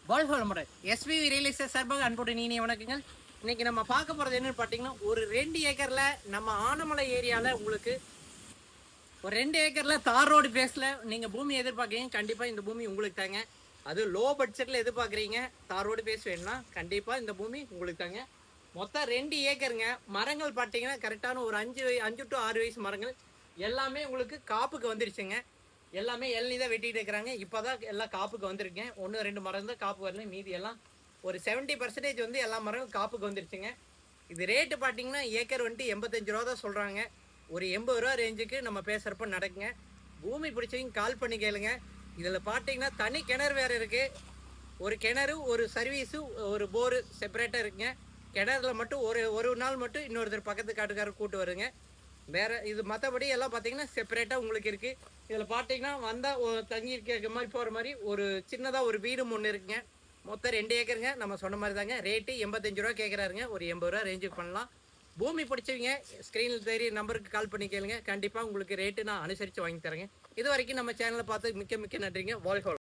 வாழ்க வளமுடன். SVV real estate சார்பாக அன்புடன் இனிய வணக்கங்கள். இன்னைக்கு நம்ம பார்க்க போகிறது என்னன்னு பார்த்தீங்கன்னா, ஒரு 2 ஏக்கரில் நம்ம ஆனமலை ஏரியாவில் உங்களுக்கு ஒரு 2 ஏக்கரில் தார் ரோடு பேஸில் நீங்கள் பூமி எதிர்பார்க்குறீங்க. கண்டிப்பாக இந்த பூமி உங்களுக்கு தாங்க. அது லோ பட்ஜெட்டில் எதிர்பார்க்குறீங்க, தார் ரோடு பேஸ் வேணும்னா கண்டிப்பாக இந்த பூமி உங்களுக்கு தாங்க. மொத்தம் 2 ஏக்கருங்க. மரங்கள் பார்த்தீங்கன்னா கரெக்டான ஒரு 5 டு 6 வயசு மரங்கள் எல்லாமே உங்களுக்கு காப்புக்கு வந்துருச்சுங்க. எல்லாமே இளநீ தான் வெட்டிட்டு இருக்கிறாங்க. இப்போ தான் எல்லாம் காப்புக்கு வந்திருக்கேன். 1-2 மரம் தான் காப்பு வரல, மீதி எல்லாம் ஒரு 70% வந்து எல்லா மரங்களும் காப்புக்கு வந்துருச்சுங்க. இது ரேட்டு பார்த்தீங்கன்னா ஏக்கர் வந்துட்டு 85 ரூபா தான் சொல்கிறாங்க. ஒரு 80 ரூபா ரேஞ்சுக்கு நம்ம பேசுகிறப்ப நடக்குங்க. பூமி பிடிச்சவங்க கால் பண்ணி கேளுங்க. இதில் பார்த்தீங்கன்னா தனி கிணறு வேறு இருக்குது. ஒரு கிணறு, ஒரு சர்வீஸு, ஒரு போரு செப்பரேட்டாக இருக்குங்க. கிணறுல மட்டும் ஒரு நாள் மட்டும் இன்னொருத்தர் பக்கத்து காட்டுக்காரர் கூட்டு வருங்க. வேறு இது மற்றபடி எல்லாம் பார்த்தீங்கன்னா செப்பரேட்டாக உங்களுக்கு இருக்குது. இதில் பார்த்தீங்கன்னா வந்தால் தங்கி இருக்க மாதிரி போகிற மாதிரி ஒரு சின்னதாக ஒரு வீடும் ஒன்று இருக்குங்க. மொத்தம் 2 ஏக்கருங்க. நம்ம சொன்ன மாதிரி தாங்க. ரேட்டு 85 ரூபா கேட்குறாருங்க. ஒரு 80 ரூபா ரேஞ்சுக்கு பண்ணலாம். பூமி பிடிச்சவங்க ஸ்க்ரீனில் தெரிய நம்பருக்கு கால் பண்ணி கேளுங்க. கண்டிப்பாக உங்களுக்கு ரேட்டு நான் அனுசரித்து வாங்கி தரேங்க. இது வரைக்கும் நம்ம சேனலை பார்த்து மிக்க நன்றிங்க. வாழ்க வளமுடன்.